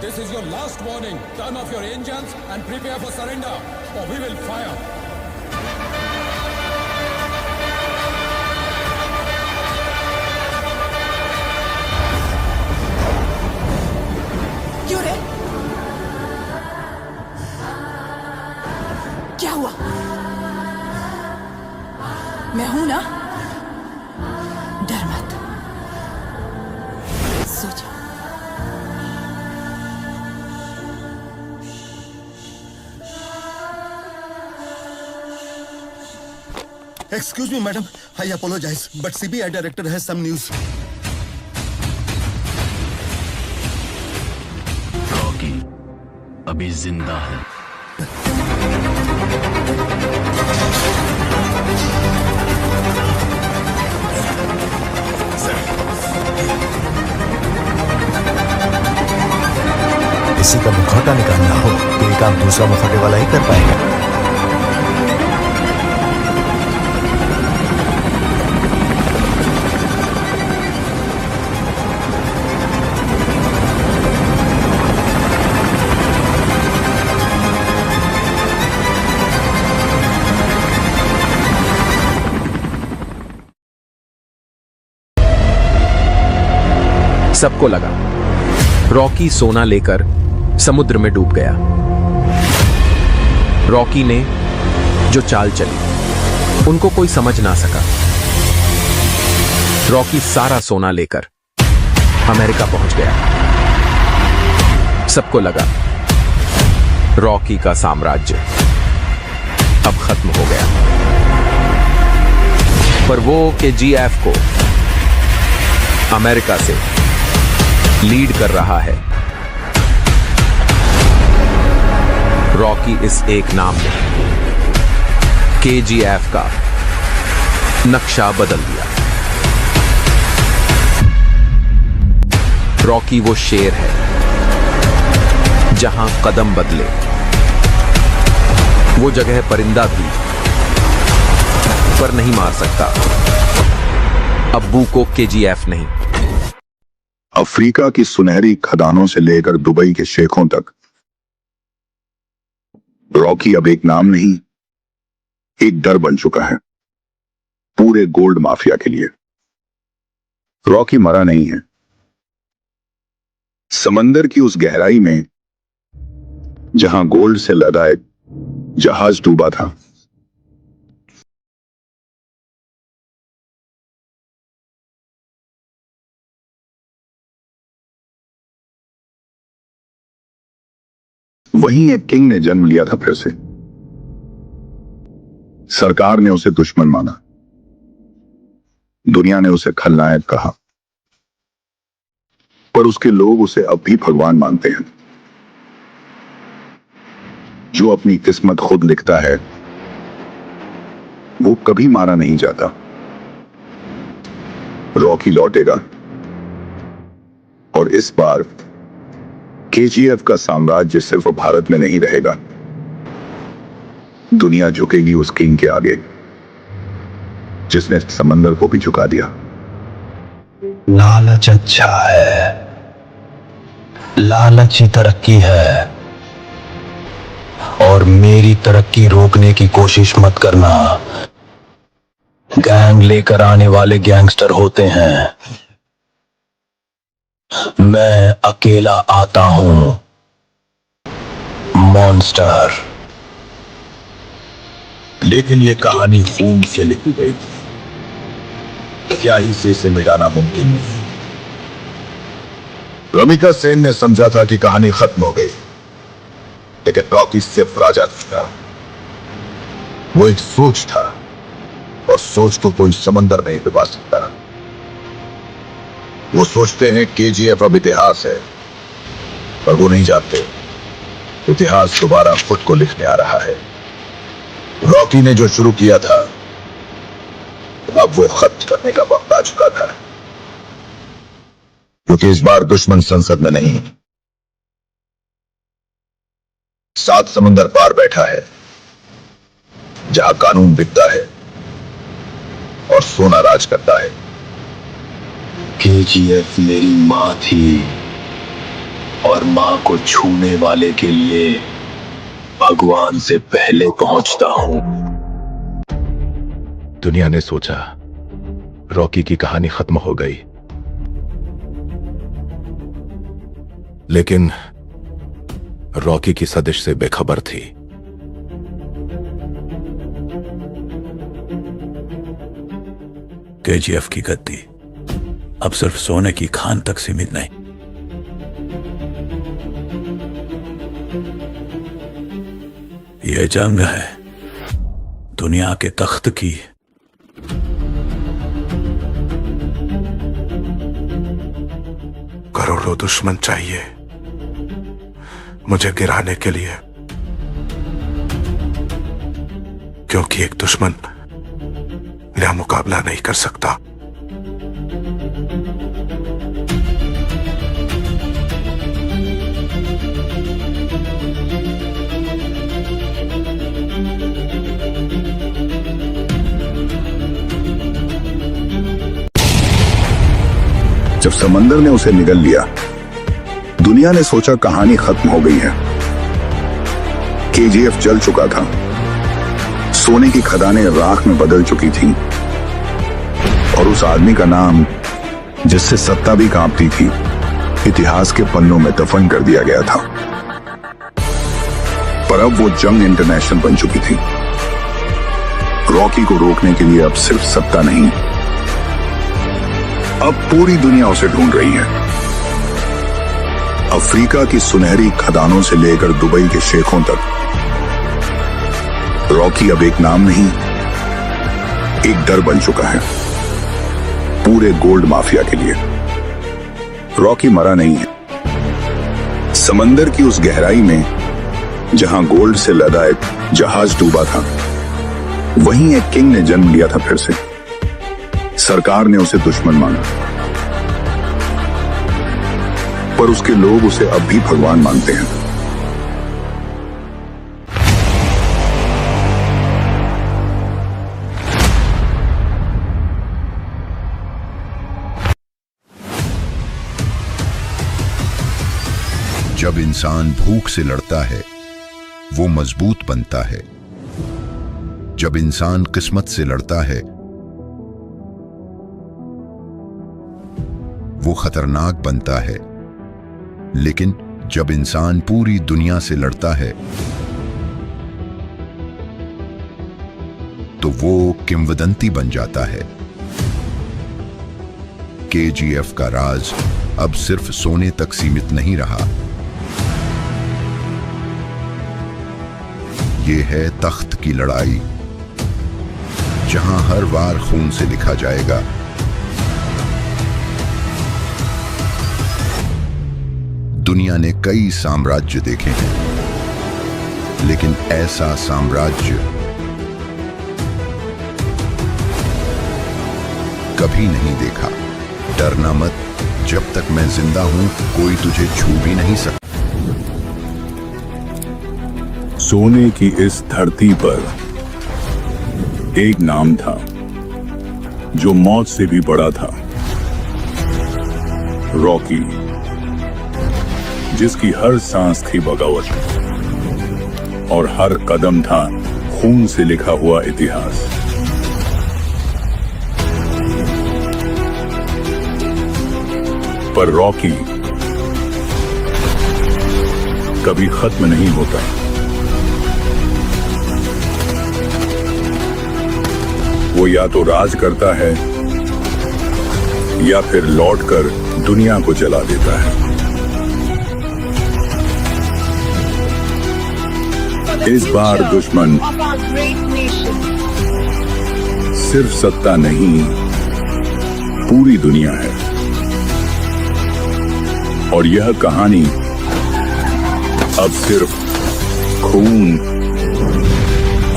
This is your last warning. Turn off your engines and prepare for surrender, or we will fire. क्यों रे? क्या हुआ? मैं हूं ना, डर मत, सो जा। Excuse me, madam. I apologize, but CBI director has some news. Rocky अभी जिंदा है। किसी का मुखौटा निकालना हो तो ये काम दूसरा मुखौटे वाला ही कर पाएगा। सबको लगा रॉकी सोना लेकर समुद्र में डूब गया। रॉकी ने जो चाल चली उनको कोई समझ ना सका। रॉकी सारा सोना लेकर अमेरिका पहुंच गया। सबको लगा रॉकी का साम्राज्य अब खत्म हो गया। पर वो KGF को अमेरिका से लीड कर रहा है। रॉकी इस एक नाम ने KGF का नक्शा बदल दिया। रॉकी वो शेर है जहां कदम बदले वो जगह परिंदा भी पर नहीं मार सकता। अब्बू को KGF नहीं। अफ्रीका की सुनहरी खदानों से लेकर दुबई के शेखों तक रॉकी अब एक नाम नहीं, एक डर बन चुका है पूरे गोल्ड माफिया के लिए। रॉकी मरा नहीं है। समंदर की उस गहराई में जहां गोल्ड से लदा एक जहाज डूबा था, वहीं एक किंग ने जन्म लिया था फिर से। सरकार ने उसे दुश्मन माना, दुनिया ने उसे खलनायक कहा, पर उसके लोग उसे अब भी भगवान मानते हैं। जो अपनी किस्मत खुद लिखता है वो कभी मारा नहीं जाता। रॉकी लौटेगा और इस बार KGF का साम्राज्य सिर्फ भारत में नहीं रहेगा। दुनिया झुकेगी उस किंग के आगे जिसने समंदर को भी झुका दिया। लालच अच्छा है, लालच ही तरक्की है, और मेरी तरक्की रोकने की कोशिश मत करना। गैंग लेकर आने वाले गैंगस्टर होते हैं, मैं अकेला आता हूं मॉन्स्टर। लेकिन ये कहानी खून से लिखी गई थी, क्या इसे मिटाना मुमकिन नहीं। रमिका सेन ने समझा था कि कहानी खत्म हो गई, लेकिन रॉकी सिर्फ राजा था। वो एक सोच था, और सोच को कोई समंदर नहीं डुबा सकता। वो सोचते हैं KGF अब इतिहास है, पर वो नहीं जानते इतिहास दोबारा खुद को लिखने आ रहा है। रॉकी ने जो शुरू किया था अब वो खत्म करने का वक्त आ चुका था, क्योंकि इस बार दुश्मन संसद में नहीं, 7 समंदर पार बैठा है, जहां कानून बिकता है और सोना राज करता है। KGF मेरी मां थी, और मां को छूने वाले के लिए भगवान से पहले पहुंचता हूं। दुनिया ने सोचा रॉकी की कहानी खत्म हो गई, लेकिन रॉकी की सदिश से बेखबर थी। केजीएफ की गद्दी अब सिर्फ सोने की खान तक सीमित नहीं, यह जंग है दुनिया के तख्त की। करोड़ों दुश्मन चाहिए मुझे गिराने के लिए, क्योंकि एक दुश्मन मेरा मुकाबला नहीं कर सकता। जब समंदर ने उसे निगल लिया, दुनिया ने सोचा कहानी खत्म हो गई है। केजीएफ जल चुका था, सोने की खदानें राख में बदल चुकी थीं, और उस आदमी का नाम जिससे सत्ता भी कांपती थी, इतिहास के पन्नों में दफन कर दिया गया था। पर अब वो जंग इंटरनेशनल बन चुकी थी। रॉकी को रोकने के लिए अब सिर्फ सत्ता नहीं, अब पूरी दुनिया उसे ढूंढ रही है। अफ्रीका की सुनहरी खदानों से लेकर दुबई के शेखों तक रॉकी अब एक नाम नहीं, एक डर बन चुका है पूरे गोल्ड माफिया के लिए। रॉकी मरा नहीं है। समंदर की उस गहराई में जहां गोल्ड से लदा एक जहाज डूबा था, वहीं एक किंग ने जन्म लिया था फिर से। सरकार ने उसे दुश्मन माना, पर उसके लोग उसे अब भी भगवान मानते हैं। जब इंसान भूख से लड़ता है वो मजबूत बनता है। जब इंसान किस्मत से लड़ता है वो खतरनाक बनता है। लेकिन जब इंसान पूरी दुनिया से लड़ता है तो वो किंवदंती बन जाता है। केजीएफ का राज अब सिर्फ सोने तक सीमित नहीं रहा, ये है तख्त की लड़ाई, जहां हर वार खून से लिखा जाएगा। दुनिया ने कई साम्राज्य देखे हैं, लेकिन ऐसा साम्राज्य कभी नहीं देखा। डरना मत, जब तक मैं जिंदा हूं कोई तुझे छू भी नहीं सकता। सोने की इस धरती पर एक नाम था जो मौत से भी बड़ा था, रॉकी, जिसकी हर सांस थी बगावत और हर कदम था खून से लिखा हुआ इतिहास। पर रॉकी कभी खत्म नहीं होता। वो या तो राज करता है या फिर लौटकर दुनिया को जला देता है। इस बार दुश्मन सिर्फ सत्ता नहीं, पूरी दुनिया है। और यह कहानी अब सिर्फ खून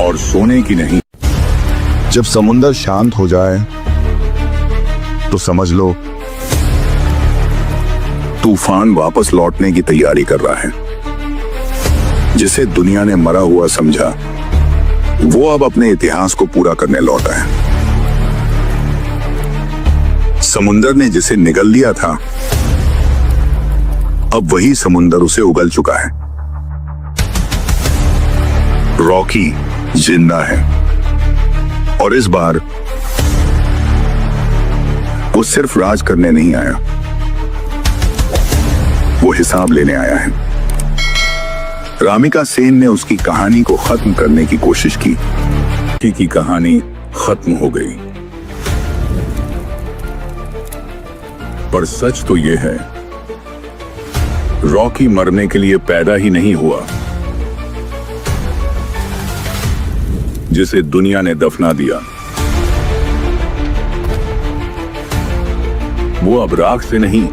और सोने की नहीं। जब समुंदर शांत हो जाए तो समझ लो तूफान वापस लौटने की तैयारी कर रहा है। जिसे दुनिया ने मरा हुआ समझा, वो अब अपने इतिहास को पूरा करने लौटा है। समुंदर ने जिसे निगल लिया था, अब वही समुंदर उसे उगल चुका है। रॉकी जिंदा है और इस बार वो सिर्फ राज करने नहीं आया, वो हिसाब लेने आया है। रामिका सेन ने उसकी कहानी को खत्म करने की कोशिश की कहानी खत्म हो गई, पर सच तो यह है, रॉकी मरने के लिए पैदा ही नहीं हुआ, जिसे दुनिया ने दफना दिया। वो अब राख से नहीं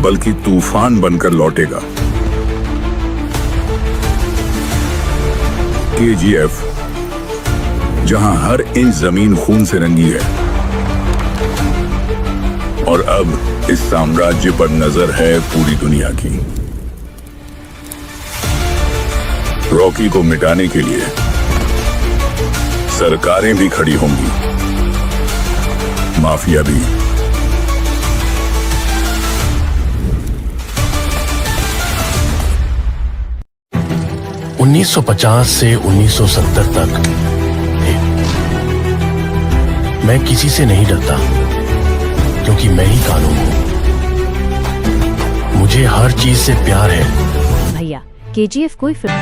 बल्कि तूफान बनकर लौटेगा। KGF, जहां हर इंच जमीन खून से रंगी है, और अब इस साम्राज्य पर नजर है पूरी दुनिया की। रॉकी को मिटाने के लिए सरकारें भी खड़ी होंगी, माफिया भी। ...1950 से 1970 तक मैं किसी से नहीं डरता, क्योंकि मैं ही कानून हूं। मुझे हर चीज से प्यार है। भैया, KGF कोई फिल्म